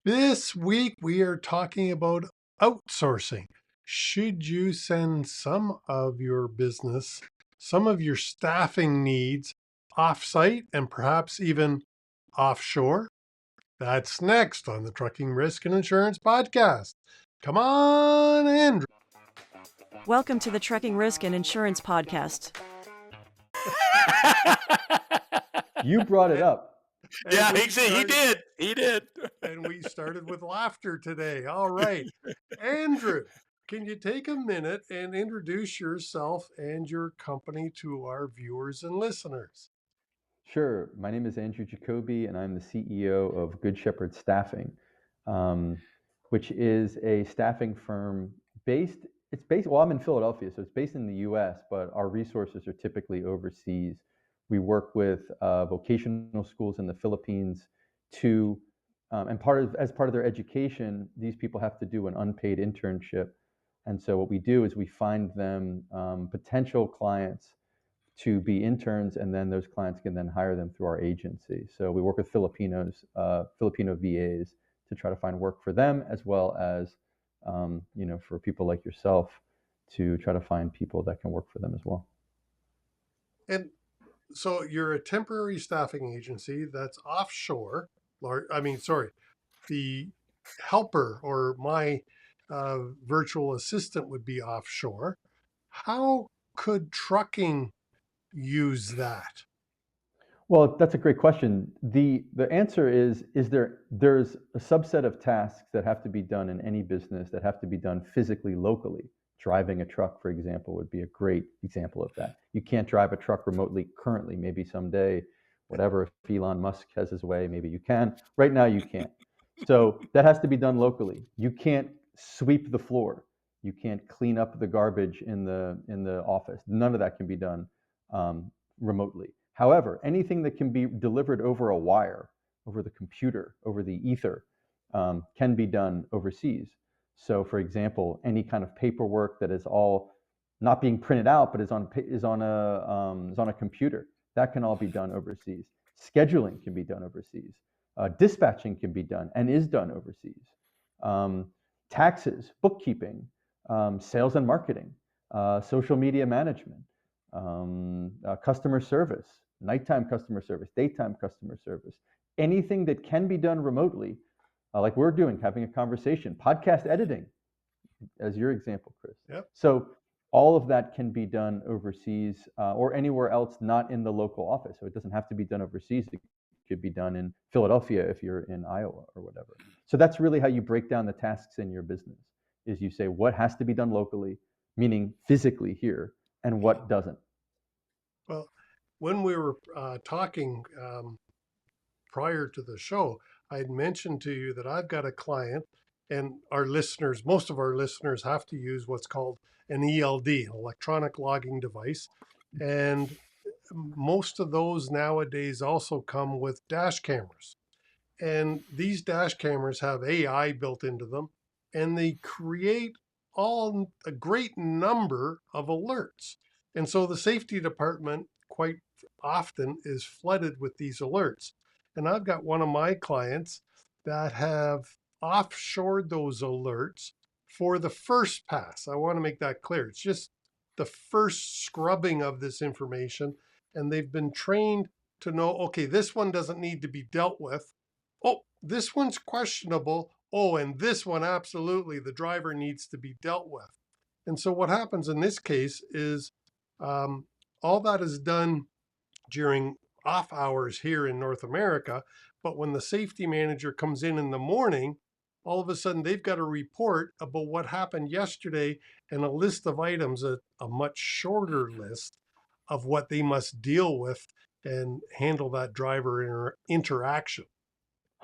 This week we are talking about outsourcing. Should you send some of your business, some of your staffing needs offsite and perhaps even offshore? That's next on the Trucking Risk and Insurance Podcast. Come on, Andrew. Welcome to the Trucking Risk and Insurance Podcast. You brought it up. And we he started- did. He did. And we started with laughter today. All right. Andrew, can you take a minute and introduce yourself and your company to our viewers and listeners? Sure. My name is Andrew Jacoby, and I'm the CEO of Good Shepherd Staffing, which is a staffing firm well, I'm in Philadelphia, so it's based in the US, but our resources are typically overseas. We work with vocational schools in the Philippines and as part of their education, these people have to do an unpaid internship. And so what we do is we find them potential clients to be interns, and then those clients can then hire them through our agency. So we work with Filipino VAs to try to find work for them, as well as for people like yourself to try to find people that can work for them as well. And so you're a temporary staffing agency that's offshore. The helper or my virtual assistant would be offshore. How could trucking use that? Well, that's a great question. The answer is there's a subset of tasks that have to be done in any business that have to be done physically locally. Driving a truck, for example, would be a great example of that. You can't drive a truck remotely currently. Maybe someday, whatever, if Elon Musk has his way, maybe you can. Right now, you can't. So that has to be done locally. You can't sweep the floor. You can't clean up the garbage in the office. None of that can be done remotely. However, anything that can be delivered over a wire, over the computer, over the ether, can be done overseas. So, for example, any kind of paperwork that is all not being printed out, but is on a computer, that can all be done overseas. Scheduling can be done overseas. Dispatching can be done and is done overseas. Taxes, bookkeeping, sales and marketing, social media management, customer service, nighttime customer service, daytime customer service, anything that can be done remotely, like we're doing, having a conversation, podcast editing, as your example, Chris. Yep. So all of that can be done overseas or anywhere else, not in the local office. So it doesn't have to be done overseas. It could be done in Philadelphia if you're in Iowa or whatever. So that's really how you break down the tasks in your business, is you say what has to be done locally, meaning physically here, and what doesn't. Well, when we were talking prior to the show, I had mentioned to you that I've got a client, and most of our listeners have to use what's called an ELD, an electronic logging device. And most of those nowadays also come with dash cameras. And these dash cameras have AI built into them, and they create a great number of alerts. And so the safety department quite often is flooded with these alerts. And I've got one of my clients that have offshored those alerts for the first pass. I want to make that clear. It's just the first scrubbing of this information. And they've been trained to know, okay, this one doesn't need to be dealt with. Oh, this one's questionable. Oh, and this one, absolutely, the driver needs to be dealt with. And so what happens in this case is all that is done during off hours here in North America. But when the safety manager comes in the morning, all of a sudden they've got a report about what happened yesterday and a list of items, a much shorter list of what they must deal with and handle that driver interaction.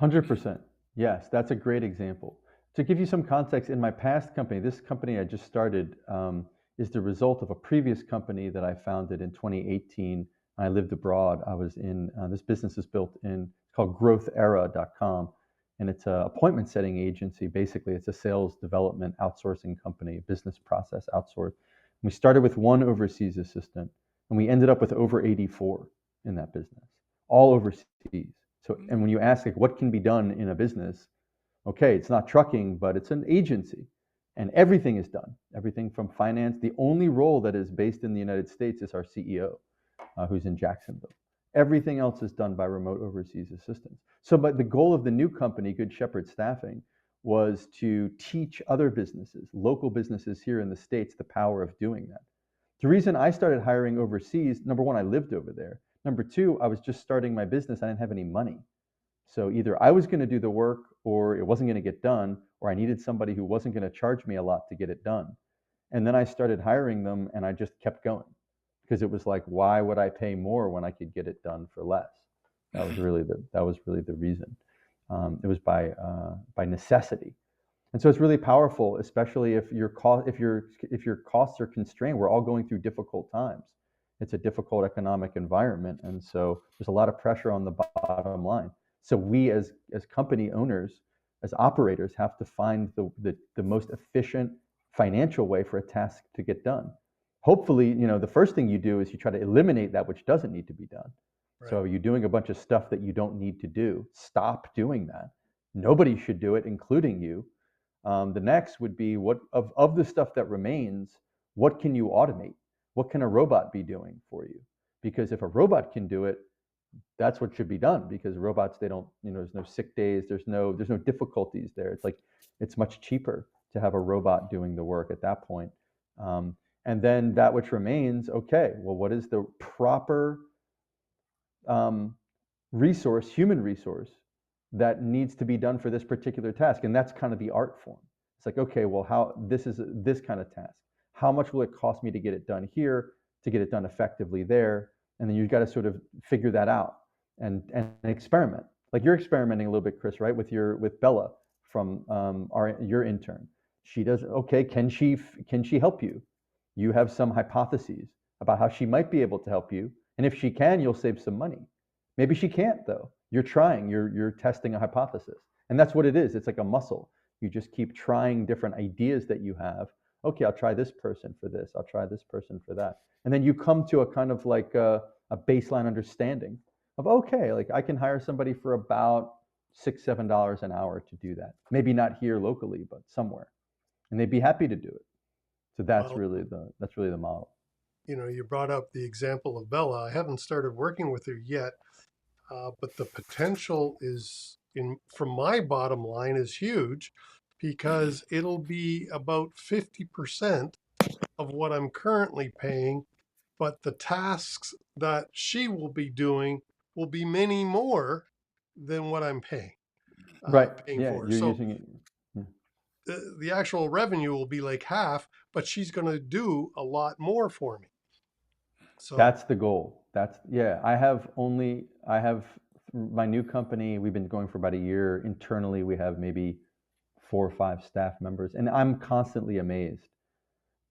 100%. Yes, that's a great example. To give you some context, in my past company, this company I just started is the result of a previous company that I founded in 2018. I lived abroad. I was in, this business is built in, it's called growthera.com. And it's an appointment setting agency. Basically, it's a sales development outsourcing company, business process outsourced. We started with one overseas assistant, and we ended up with over 84 in that business, all overseas. So, and when you ask, like, what can be done in a business, Okay, it's not trucking, but it's an agency. And everything is done, everything from finance. The only role that is based in the United States is our CEO, who's in Jacksonville. Everything else is done by remote overseas assistance. So, but the goal of the new company, Good Shepherd Staffing, was to teach other businesses, local businesses here in the States, the power of doing that. The reason I started hiring overseas, number one, I lived over there. Number two, I was just starting my business. I didn't have any money. So either I was going to do the work or it wasn't going to get done, or I needed somebody who wasn't going to charge me a lot to get it done. And then I started hiring them and I just kept going because it was like, why would I pay more when I could get it done for less? That was really the reason. It was by necessity. And so it's really powerful, especially if your costs are constrained. We're all going through difficult times. It's a difficult economic environment, and so there's a lot of pressure on the bottom line. So we, as company owners, as operators, have to find the most efficient financial way for a task to get done. Hopefully, the first thing you do is you try to eliminate that which doesn't need to be done. Right. So you're doing a bunch of stuff that you don't need to do. Stop doing that. Nobody should do it, including you. The next would be what of the stuff that remains, what can you automate? What can a robot be doing for you? Because if a robot can do it, that's what should be done, because robots, they don't, there's no sick days, there's no difficulties there. It's like it's much cheaper to have a robot doing the work at that point. And then that which remains, okay, well, what is the proper resource, human resource, that needs to be done for this particular task? And that's kind of the art form. It's like, okay, well, how this is this kind of task. How much will it cost me to get it done here, to get it done effectively there? And then you've got to sort of figure that out and experiment. Like you're experimenting a little bit, Chris, right? With Bella from your intern. She does, okay, can she help you? You have some hypotheses about how she might be able to help you. And if she can, you'll save some money. Maybe she can't though. You're trying, you're testing a hypothesis. And that's what it is. It's like a muscle. You just keep trying different ideas that you have. Okay, I'll try this person for this. I'll try this person for that. And then you come to a kind of like a baseline understanding of, okay, like I can hire somebody for about $6, $7 an hour to do that. Maybe not here locally, but somewhere. And they'd be happy to do it. So that's really the model. You brought up the example of Bella. I haven't started working with her yet, but the potential from my bottom line, is huge, because it'll be about 50% of what I'm currently paying, but the tasks that she will be doing will be many more than what I'm paying Right. paying Yeah, for. you're So using it. Yeah. the actual revenue will be like half, but she's going to do a lot more for me. So That's the goal. I have my new company. We've been going for about a year. Internally, we have maybe 4 or 5 staff members, and I'm constantly amazed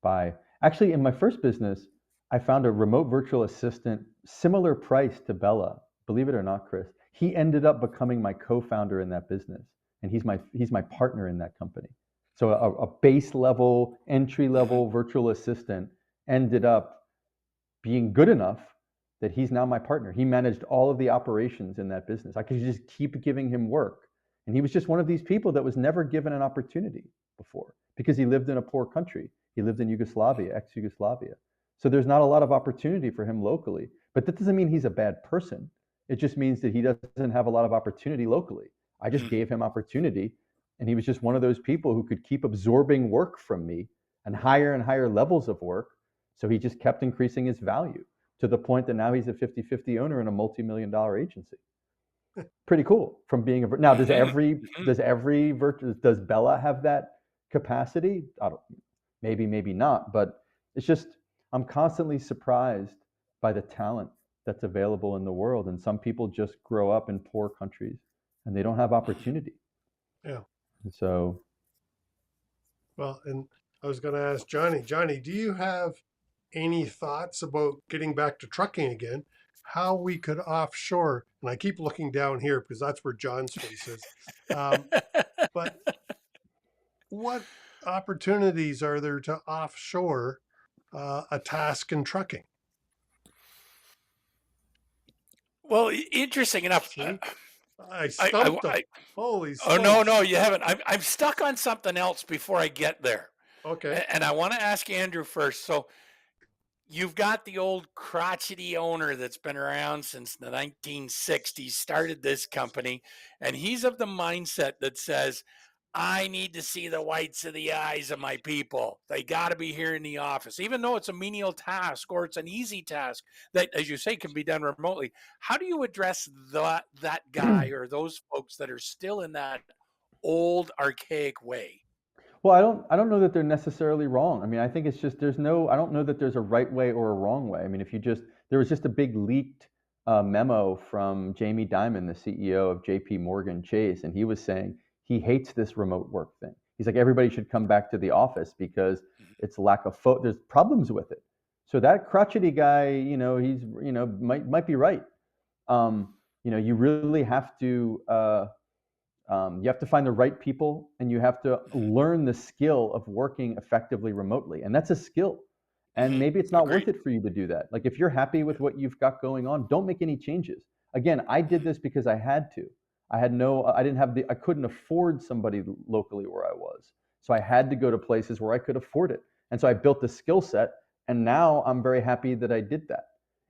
by, actually, in my first business, I found a remote virtual assistant, similar price to Bella. Believe it or not, Chris, he ended up becoming my co-founder in that business, and he's my partner in that company. So a base level, entry level virtual assistant ended up being good enough that he's now my partner. He managed all of the operations in that business. I could just keep giving him work. And he was just one of these people that was never given an opportunity before, because he lived in a poor country. He lived in Yugoslavia, ex-Yugoslavia. So there's not a lot of opportunity for him locally. But that doesn't mean he's a bad person. It just means that he doesn't have a lot of opportunity locally. I just gave him opportunity, and he was just one of those people who could keep absorbing work from me and higher levels of work. So he just kept increasing his value to the point that now he's a 50-50 owner in a multi-million-dollar agency. Pretty cool. From being now, does Bella have that capacity? I don't, maybe not, but it's just, I'm constantly surprised by the talent that's available in the world. And some people just grow up in poor countries and they don't have opportunity. yeah. And so, Well, and I was going to ask Johnny. Johnny, do you have any thoughts about getting back to trucking again? How we could offshore? And I keep looking down here because that's where John's face is. But what opportunities are there to offshore a task in trucking? Well, interesting enough, See? I I, stumped him. I Holy oh no, smokes. no, you haven't. I'm stuck on something else before I get there, Okay. and I want to ask Andrew first. So you've got the old crotchety owner that's been around since the 1960s, started this company, and he's of the mindset that says, I need to see the whites of the eyes of my people. They got to be here in the office, even though it's a menial task or it's an easy task that, as you say, can be done remotely. How do you address that guy or those folks that are still in that old archaic way? Well, I don't know that they're necessarily wrong. I mean, I think it's just I don't know that there's a right way or a wrong way. I mean, there was just a big leaked memo from Jamie Dimon, the CEO of JP Morgan Chase, and he was saying he hates this remote work thing. He's like, everybody should come back to the office because it's lack of there's problems with it. So that crotchety guy, he's, might be right. You really have to, you have to find the right people, and you have to learn the skill of working effectively remotely. And that's a skill. And maybe it's not worth Agreed. it for you to do that. Like if you're happy with what you've got going on, don't make any changes. Again, I did this because I had to. I didn't have I couldn't afford somebody locally where I was. So I had to go to places where I could afford it. And so I built a skill set. And now I'm very happy that I did that.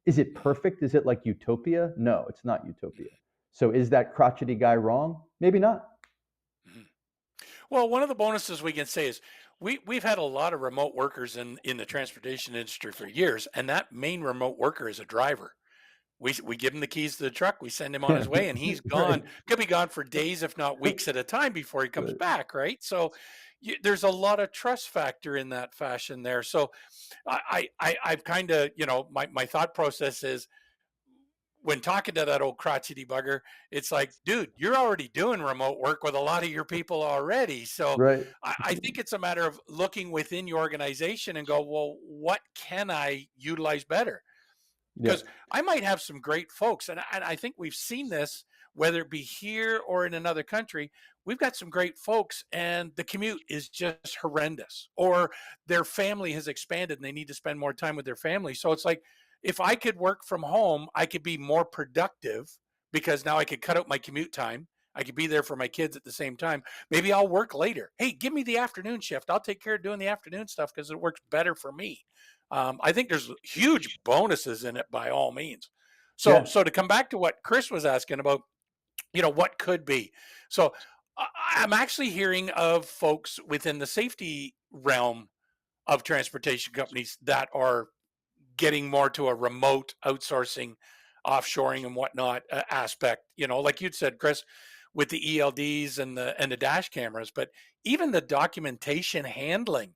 Is it perfect? Is it like utopia? No, it's not utopia. So is that crotchety guy wrong? Maybe not. Well, one of the bonuses we can say is we've had a lot of remote workers in the transportation industry for years, and that main remote worker is a driver. We give him the keys to the truck, we send him on his way, and he's gone. Right. Could be gone for days, if not weeks at a time, before he comes Right. back. Right. So there's a lot of trust factor in that fashion there. So I've kind of my thought process is when talking to that old crotchety bugger, it's like, dude, you're already doing remote work with a lot of your people already. So Right. I think it's a matter of looking within your organization and go, well, what can I utilize better? Yeah. Because I might have some great folks, and I think we've seen this, whether it be here or in another country. We've got some great folks, and the commute is just horrendous, or their family has expanded and they need to spend more time with their family. So it's like, if I could work from home, I could be more productive because now I could cut out my commute time. I could be there for my kids at the same time. Maybe I'll work later. Hey, give me the afternoon shift. I'll take care of doing the afternoon stuff because it works better for me. I think there's huge bonuses in it by all means. So, Yeah. so to come back to what Chris was asking about, what could be. So, I'm actually hearing of folks within the safety realm of transportation companies that are getting more to a remote outsourcing, offshoring and whatnot aspect. Like you'd said, Chris, with the ELDs and the dash cameras, but even the documentation handling.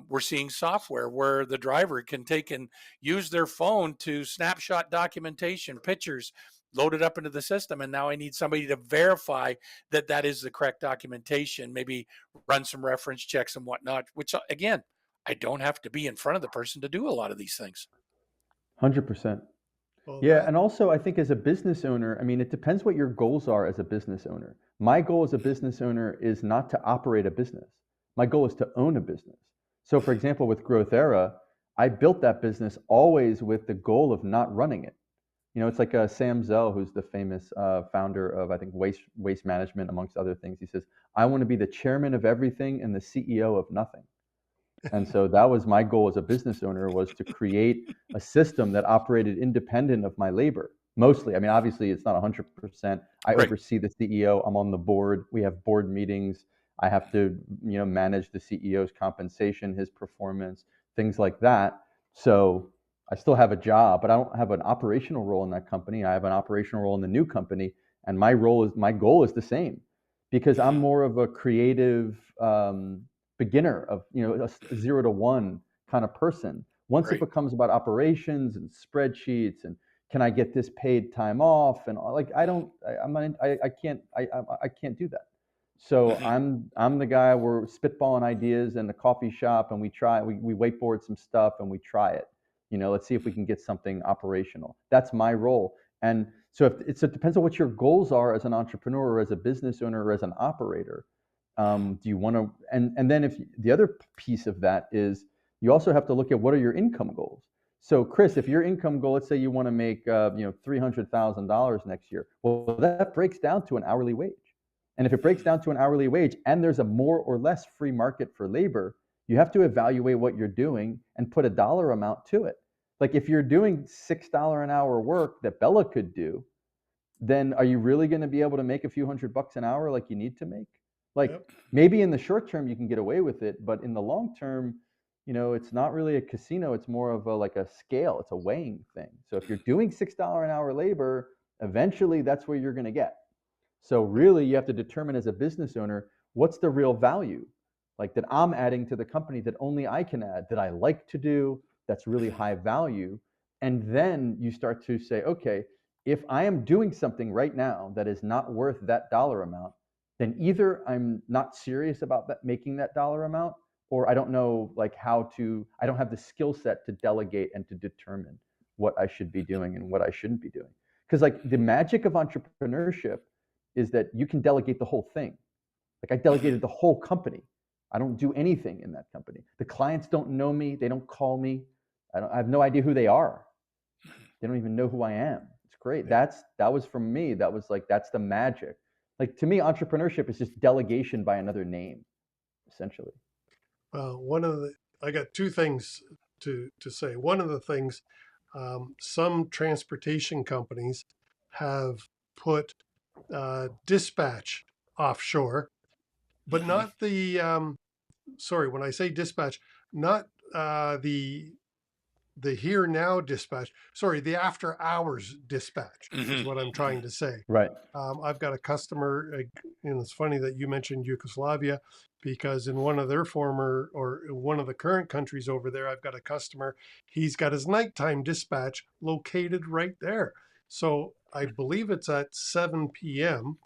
We're seeing software where the driver can take and use their phone to snapshot documentation, pictures, load it up into the system, and now I need somebody to verify that that is the correct documentation. Maybe run some reference checks and whatnot. Which again, I don't have to be in front of the person to do a lot of these things. 100%. Well, Yeah, that and also I think as a business owner, I mean, it depends what your goals are as a business owner. My goal as a business owner is not to operate a business. My goal is to own a business. So for example, with Growth Era, I built that business always with the goal of not running it. It's like Sam Zell, who's the famous founder of, I think, waste management, amongst other things. He says, I want to be the chairman of everything and the CEO of nothing. And so that was my goal as a business owner, was to create a system that operated independent of my labor. Mostly. I mean, obviously it's not 100%. I Right. oversee the CEO. I'm on the board. We have board meetings. I have to, manage the CEO's compensation, his performance, things like that. So I still have a job, but I don't have an operational role in that company. I have an operational role in the new company, and my goal is the same, because I'm more of a creative beginner of, a 0 to 1 kind of person. Once it Right. becomes about operations and spreadsheets and can I get this paid time off and like I don't I'm not I can't I can't do that. So Mhm. I'm the guy, we're spitballing ideas in the coffee shop, and we whiteboard some stuff and we try it. Let's see if we can get something operational. That's my role. And so it depends on what your goals are as an entrepreneur or as a business owner or as an operator. Do you want to, and then if the other piece of that is, you also have to look at what are your income goals. So Chris, if your income goal, let's say you want to make $300,000 next year, well, that breaks down to an hourly wage. And if it breaks down to an hourly wage and there's a more or less free market for labor, you have to evaluate what you're doing and put a dollar amount to it. Like if you're doing $6 an hour work that Bella could do, then are you really going to be able to make a few $100 an hour like you need to make? Like Yep. maybe in the short term you can get away with it, but in the long term, it's not really a casino. It's more of like a scale. It's a weighing thing. So if you're doing $6 an hour labor, eventually that's where you're going to get. So really you have to determine as a business owner, what's the real value like that I'm adding to the company that only I can add, that I like to do, that's really high value. And then you start to say, okay, if I am doing something right now that is not worth that dollar amount, then either I'm not serious about making that dollar amount, or I don't know I don't have the skill set to delegate and to determine what I should be doing and what I shouldn't be doing. Because like the magic of entrepreneurship is that you can delegate the whole thing. Like I delegated the whole company. I don't do anything in that company. The clients don't know me. They don't call me. I have no idea who they are. They don't even know who I am. It's great. That was from me. That's the magic. Like to me, entrepreneurship is just delegation by another name, essentially. I got two things to say. One of the things, some transportation companies have put dispatch offshore, but not the, sorry, when I say dispatch, not the here now dispatch, sorry, the after hours dispatch is what I'm trying to say. Right. I've got a customer, and it's funny that you mentioned Yugoslavia, because in one of their former or one of the current countries over there, I've got a customer, he's got his nighttime dispatch located right there. So I believe it's at 7 p.m.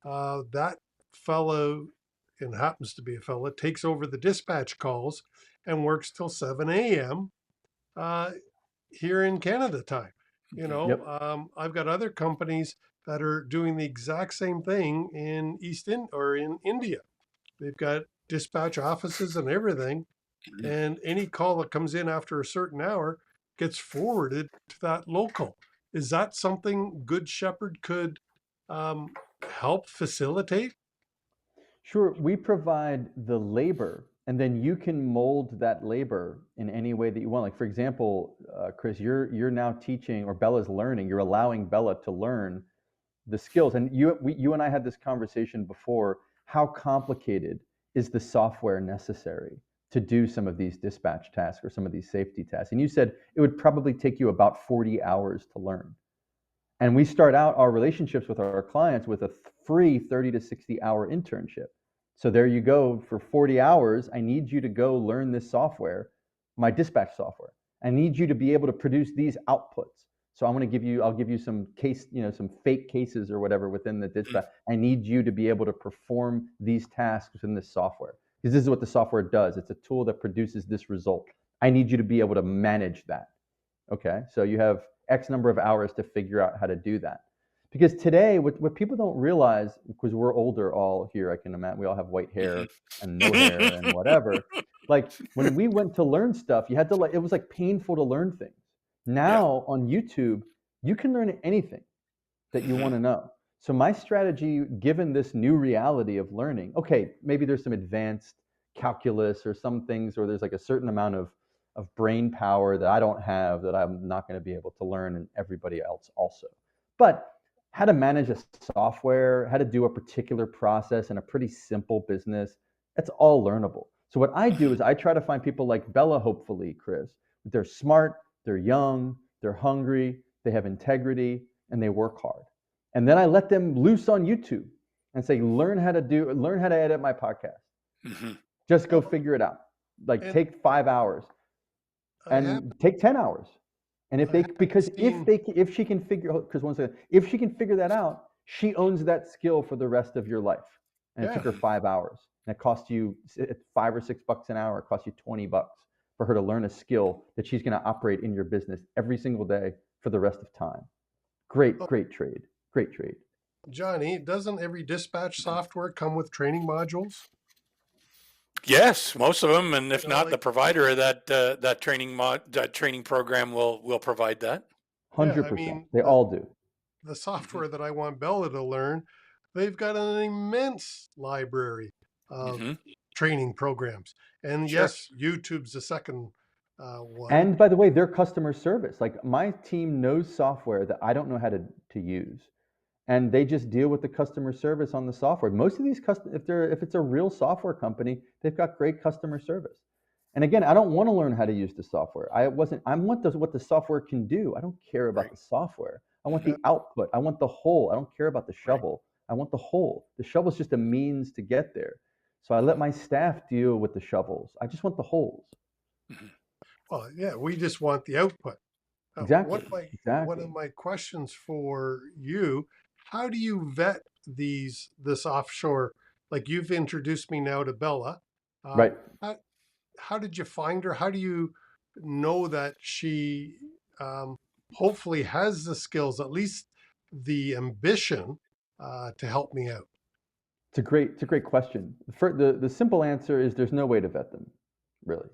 That fellow, and happens to be a fellow, takes over the dispatch calls and works till 7 a.m. Here in Canada time. Yep. I've got other companies that are doing the exact same thing in in India. They've got dispatch offices and everything, and any call that comes in after a certain hour gets forwarded to that local. Is that something Good Shepherd could um, help facilitate? Sure. We provide the labor, and then you can mold that labor in any way that you want. Like for example, Chris, you're now teaching, or Bella's learning. You're allowing Bella to learn the skills. And you and I had this conversation before. How complicated is the software necessary to do some of these dispatch tasks or some of these safety tasks? And you said it would probably take you about 40 hours to learn. And we start out our relationships with our clients with a free 30 to 60 hour internship. So there you go. For 40 hours, I need you to go learn this software, my dispatch software. I need you to be able to produce these outputs. So I'll give you some some fake cases or whatever within the dispatch. I need you to be able to perform these tasks within this software, because this is what the software does. It's a tool that produces this result. I need you to be able to manage that. Okay, so you have X number of hours to figure out how to do that. Because today, what people don't realize, because we're older all here, I can imagine, we all have white hair and no hair and whatever. Like when we went to learn stuff, you had to it was like painful to learn things. Now on YouTube, you can learn anything that you want to know. So my strategy, given this new reality of learning, okay, maybe there's some advanced calculus or some things, or there's like a certain amount of brain power that I don't have, that I'm not going to be able to learn, and everybody else also. But how to manage a software, how to do a particular process in a pretty simple business, that's all learnable. So what I do is I try to find people like Bella, hopefully, Chris. They're smart, they're young, they're hungry, they have integrity, and they work hard. And then I let them loose on YouTube and say, learn how to edit my podcast. Just go figure it out. Like take 5 hours and take 10 hours. And if she can figure that out, she owns that skill for the rest of your life. And it took her 5 hours. And it cost you $5 or $6 an hour. It cost you $20 for her to learn a skill that she's going to operate in your business every single day for the rest of time. Great trade. Great trade. Johnny, doesn't every dispatch software come with training modules? Yes, most of them, and if You know, not, the like, provider of that training program will provide that. yeah, I 100%. mean, They all do. the Hmm. software that I want Bella to learn, they've got an immense library of Hmm. training programs. And Sure. yes, YouTube's the second one. And by the way, their customer service, like my team knows software that I don't know how to use. And they just deal with the customer service on the software. Most of these if it's a real software company, they've got great customer service. And again, I don't want to learn how to use the software. I want what the software can do. I don't care about Right. the software. I want Yeah, the output. I want the whole. I don't care about the Right. shovel. I want the whole. The shovel's just a means to get there. So I let Hmm. my staff deal with the shovels. I just want the holes. Hmm. well, yeah, we just want the output. Exactly. One Exactly. of my questions for you, how do you vet this offshore? Like you've introduced me now to Bella. Uh, Right. how, how did you find her? How do you know that she um, hopefully has the skills, at least the ambition, to help me out? It's a great question. The simple answer is there's no way to vet them, really.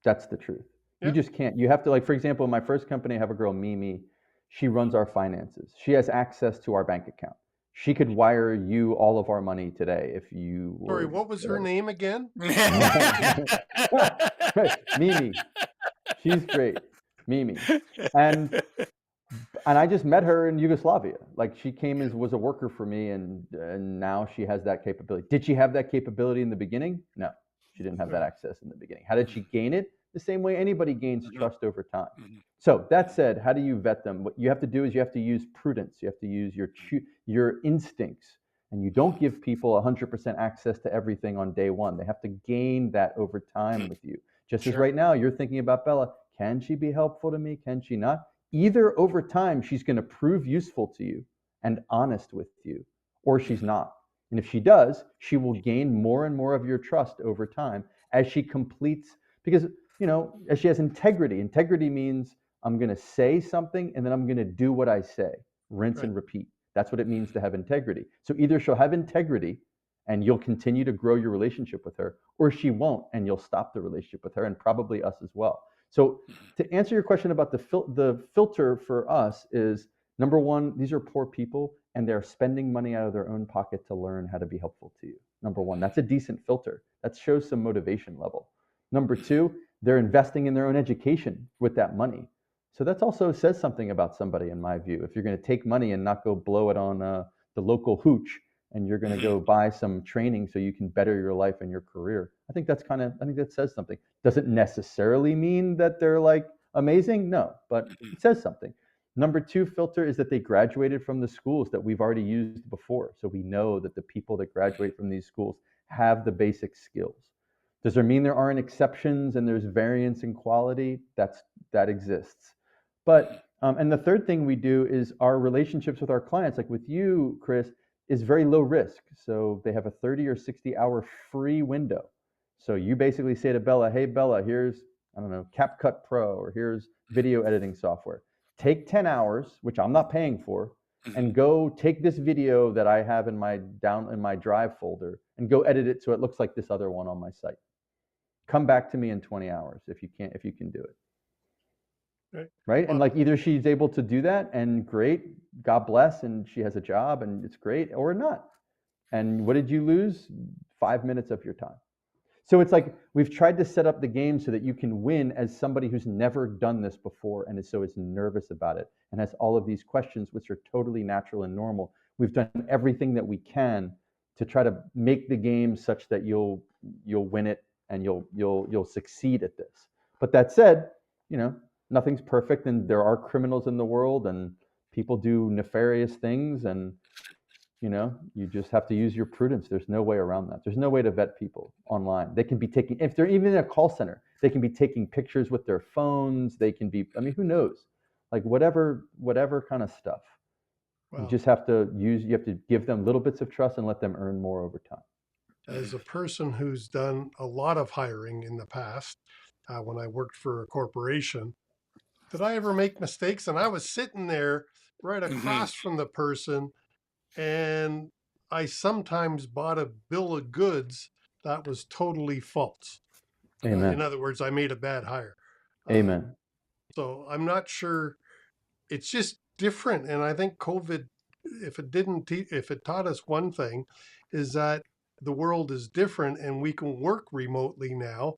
That's the truth. You Yeah, just can't. You have to, like, for example, in my first company, I have a girl, Mimi. She runs our finances. She has access to our bank account. She could wire you all of our money today if you sorry, were what was her whatever. name again? Right, Mimi. She's great, Mimi. And and I just met her in Yugoslavia. Like she came as was a worker for me, and now she has that capability. Did she have that capability in the beginning? No, she didn't have that access in the beginning. How did she gain it? The same way anybody gains Mhm. trust over time. Mhm. So that said, how do you vet them? What you have to do is you have to use prudence. You have to use your instincts, and you don't give people 100% access to everything on day one. They have to gain that over time with you. Just as Sure. right now, you're thinking about Bella. Can she be helpful to me? Can she not? Either over time she's going to prove useful to you and honest with you, or she's Mhm. not. And if she does, she will gain more and more of your trust over time as she completes, because, as she has integrity. Integrity means I'm going to say something and then I'm going to do what I say, rinse Right. and repeat. That's what it means to have integrity. So either she'll have integrity and you'll continue to grow your relationship with her, or she won't and you'll stop the relationship with her, and probably us as well. So Mhm. to answer your question about the filter for us is, number one, these are poor people and they're spending money out of their own pocket to learn how to be helpful to you. Number one, that's a decent filter. That shows some motivation level. Number two, they're investing in their own education with that money. So that also says something about somebody, in my view. If you're going to take money and not go blow it on the local hooch, and you're going to Mhm. go buy some training so you can better your life and your career, I think that says something. Doesn't necessarily mean that they're like amazing, no, but Mhm. it says something. Number two filter is that they graduated from the schools that we've already used before. So we know that the people that graduate from these schools have the basic skills. Does it mean there aren't exceptions and there's variance in quality? That exists. But and the third thing we do is our relationships with our clients, like with you, Chris, is very low risk. So they have a 30 or 60-hour free window. So you basically say to Bella, hey, Bella, here's, I don't know, CapCut Pro, or here's video editing software. Take 10 hours, which I'm not paying for, Mhm. and go take this video that I have in my drive folder and go edit it so it looks like this other one on my site. Come back to me in 20 hours if you can do it. Right. Right? And Well, like either she's able to do that and great, God bless, and she has a job and it's great, or not. And what did you lose? 5 minutes of your time. So it's like we've tried to set up the game so that you can win as somebody who's never done this before and is nervous about it and has all of these questions, which are totally natural and normal. We've done everything that we can to try to make the game such that you'll win it and you'll succeed at this. But that said, you know, nothing's perfect and there are criminals in the world and people do nefarious things, and you just have to use your prudence. There's no way around that. There's no way to vet people online. They can be taking, if they're even in a call center, they can be taking pictures with their phones. They can be, I mean, who knows? Like whatever kind of stuff. You well, just have to you have to give them little bits of trust and let them earn more over time. as a person who's done a lot of hiring in the past, when I worked for a corporation, did I ever make mistakes? And I was sitting there right Mhm. across from the person, and I sometimes bought a bill of goods that was totally false. In Amen. other words, I made a bad hire. Um, Amen. so I'm not sure. It's just different, and I think COVID, if it taught us one thing, is that the world is different, and we can work remotely now,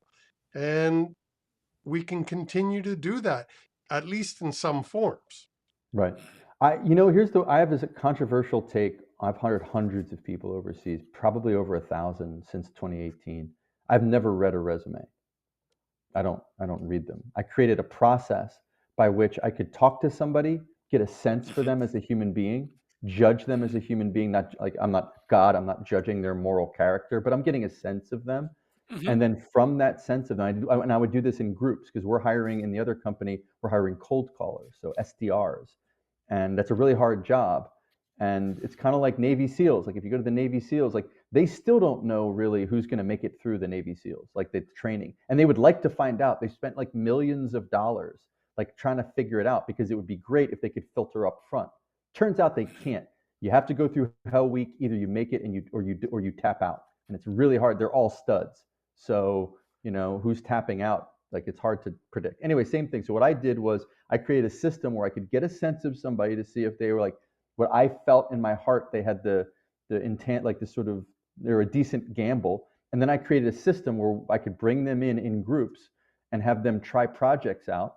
and we can continue to do that, at least in some forms. Right. I have this controversial take. I've hired hundreds of people overseas, probably over 1,000 since 2018. I've never read a resume. I don't read them. I created a process by which I could talk to somebody, get a sense for them as a human being, judge them as a human being, not like I'm not God, I'm not judging their moral character, but I'm getting a sense of them. Mhm. And then from that sense of them, and I would do this in groups because we're hiring in the other company, we're hiring cold callers, so SDRs. And that's a really hard job. And it's kind of like Navy SEALs. Like if you go to the Navy SEALs, like they still don't know really who's going to make it through the Navy SEALs, like the training. And they would like to find out. They spent like millions of dollars like trying to figure it out because it would be great if they could filter up front. Turns out they can't. You have to go through Hell Week. Either you make it and you tap out. And it's really hard. They're all studs. So, who's tapping out? Like it's hard to predict. Anyway, same thing. So what I did was I created a system where I could get a sense of somebody to see if they were like what I felt in my heart. They had the intent, like the sort of they're a decent gamble. And then I created a system where I could bring them in groups and have them try projects out.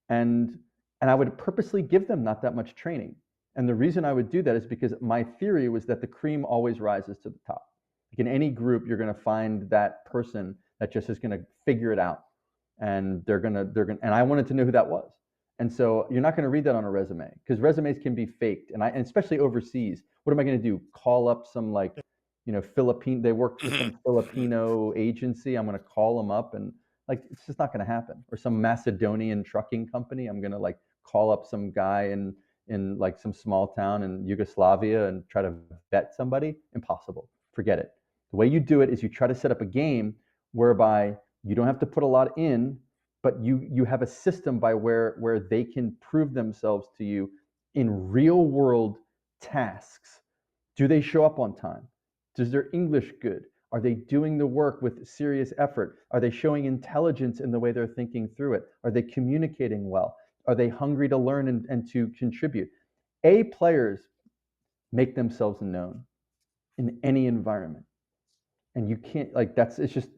And I would purposely give them not that much training. And the reason I would do that is because my theory was that the cream always rises to the top. Like in any group, you're going to find that person that just is going to figure it out, and and I wanted to know who that was. And so you're not going to read that on a resume because resumes can be faked, and especially overseas. What am I going to do? Call up some Philippine? They work for Mhm. some Mhm. Filipino agency. I'm going to call them up and like it's just not going to happen. Or some Macedonian trucking company. I'm going to like call up some guy in like some small town in Yugoslavia and try to vet somebody. Impossible. Forget it. The way you do it is you try to set up a game whereby you don't have to put a lot in, but you have a system by where they can prove themselves to you in real world tasks. Do they show up on time? Does their English good? Are they doing the work with serious effort? Are they showing intelligence in the way they're thinking through it? Are they communicating well? Are they hungry to learn and to contribute? A players make themselves known in any environment, and you can't like that's it's just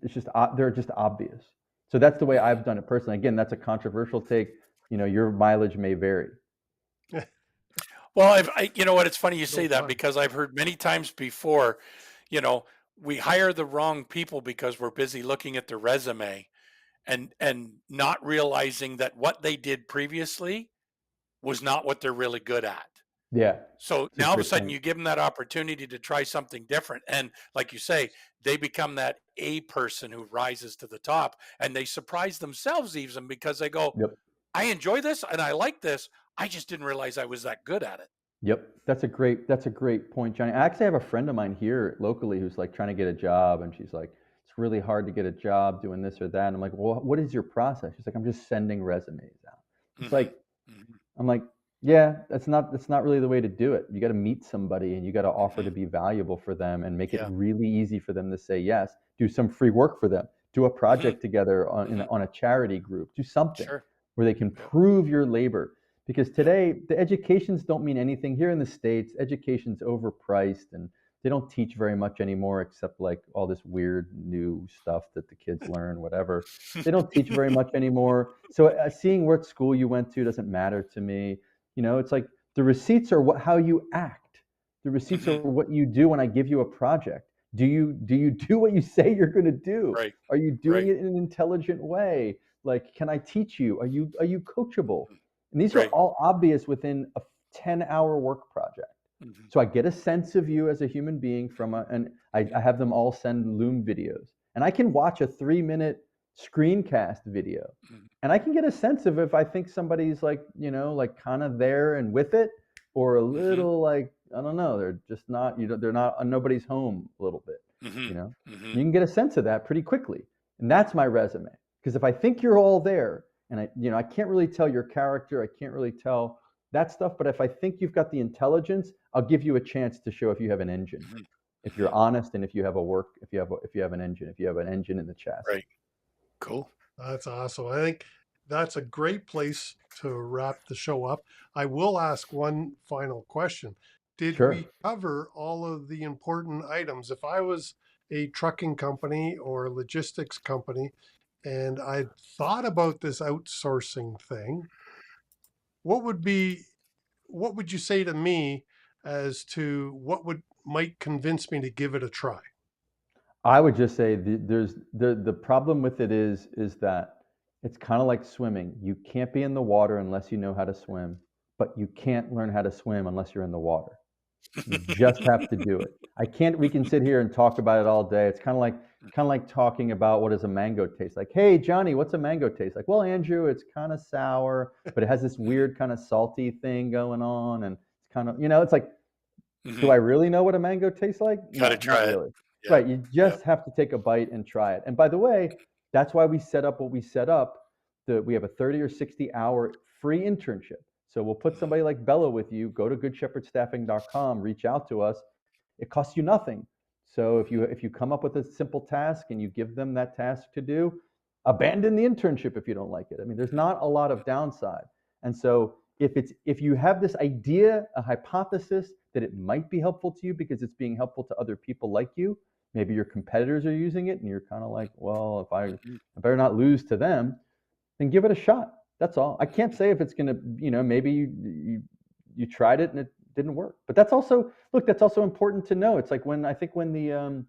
they're just obvious. So that's the way I've done it personally. Again, that's a controversial take. Your mileage may vary. Well, you know what? It's funny you say Don't that mind. because I've heard many times before, you know, we hire the wrong people because we're busy looking at the resume and not realizing that what they did previously was not what they're really good at. Yeah, So it's a now all of a great sudden point. you give them that opportunity to try something different. And like you say, they become that A person who rises to the top and they surprise themselves even because they go, Yep. I enjoy this and I like this. I just didn't realize I was that good at it. Yep, that's a great point, Johnny. I actually have a friend of mine here locally who's like trying to get a job, and she's like, it's really hard to get a job doing this or that. And I'm like, well, what is your process? She's like, I'm just sending resumes out. It's Hmm. like, Hmm. I'm like, yeah, that's not really the way to do it. You got to meet somebody and you got to offer Hmm. to be valuable for them and make it Yeah. really easy for them to say yes. Do some free work for them. Do a Hmm. project together Hmm. on a charity group. Do something Sure. where they can Yep. prove your labor. Because Yep. today the educations don't mean anything here in the States. Education's overpriced and they don't teach very much anymore except like all this weird new stuff that the kids learn, whatever. They don't teach very much anymore. So seeing what school you went to doesn't matter to me. It's like the receipts are how you act. The receipts are Hmm. what you do when I give you a project. Do you do what you say you're going to do? Right. Are you doing Right. it in an intelligent way? Like, can I teach you? Are you coachable? And these are Right. all obvious within a 10-hour work project. Hmm. So I get a sense of you as a human being and I have them all send Loom videos. And I can watch a 3-minute screencast video. Hmm. And I can get a sense of if I think somebody's like, like kind of there and with it, or a Hmm. little like, I don't know, they're just not, they're not nobody's home a little bit, Hmm. you know? Hmm. You can get a sense of that pretty quickly. And that's my resume. Because if I think you're all there, and I can't really tell your character, I can't really tell that stuff, but if I think you've got the intelligence, I'll give you a chance to show if you have an engine. if you're honest and if you have an engine in the chassis. Right. Cool. That's awesome. I think that's a great place to wrap the show up. I will ask one final question. Did Sure. we cover all of the important items? If I was a trucking company or a logistics company and I thought about this outsourcing thing, what would you say to me as to might convince me to give it a try? I would just say the problem with it is that it's kind of like swimming. You can't be in the water unless you know how to swim, but you can't learn how to swim unless you're in the water. You just have to do it. We can sit here and talk about it all day. It's kind of like talking about what does a mango taste like. Hey, Johnny, what's a mango taste like? Well, Andrew, it's kind of sour, but it has this weird kind of salty thing going on. And it's kind of, it's like, do I really know what a mango tastes like? Gotta try not it. really. Yeah. Right. You just have to take a bite and try it. And by the way, that's why we set up what we set up. We have a 30 or 60 hour free internship. So we'll put somebody like Bella with you, go to goodshepherdstaffing.com, reach out to us. It costs you nothing. So if you come up with a simple task and you give them that task to do, abandon the internship if you don't like it. I mean, there's not a lot of downside. And so if you have this idea, a hypothesis that it might be helpful to you because it's being helpful to other people like you, maybe your competitors are using it and you're kind of like, well, I better not lose to them, then give it a shot. That's all. I can't say if it's going to, maybe you tried it and it didn't work. But that's also important to know. It's like when the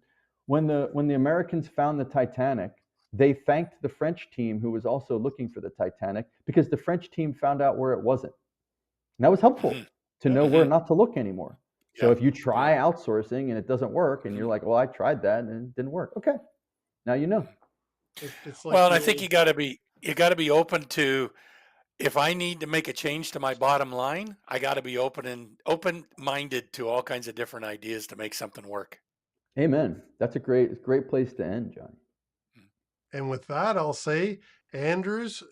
Americans found the Titanic, they thanked the French team who was also looking for the Titanic because the French team found out where it wasn't. And that was helpful to know where not to look anymore. So if you try outsourcing and it doesn't work and you're like, well, I tried that and it didn't work. Okay. Now you know. It's like Well, and I think you got to be open to, if I need to make a change to my bottom line, I got to be open-minded to all kinds of different ideas to make something work. Amen. That's a great place to end, John. And with that, I'll say Andrew's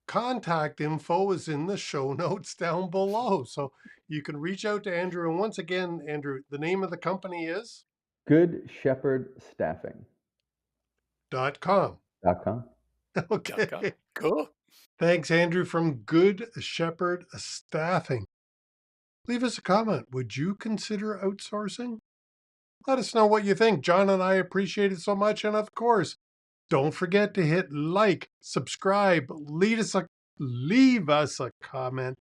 contact info is in the show notes down below. So you can reach out to Andrew. And once again, Andrew, the name of the company is? Good Shepherd Staffing. .com. Okay. Cool. Thanks, Andrew, from Good Shepherd Staffing. Leave us a comment. Would you consider outsourcing? Let us know what you think. John and I appreciate it so much. And of course, don't forget to hit like, subscribe, leave us a comment.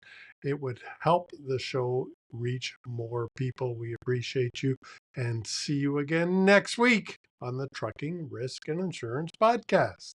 It would help the show reach more people. We appreciate you and see you again next week on the Trucking Risk and Insurance Podcast.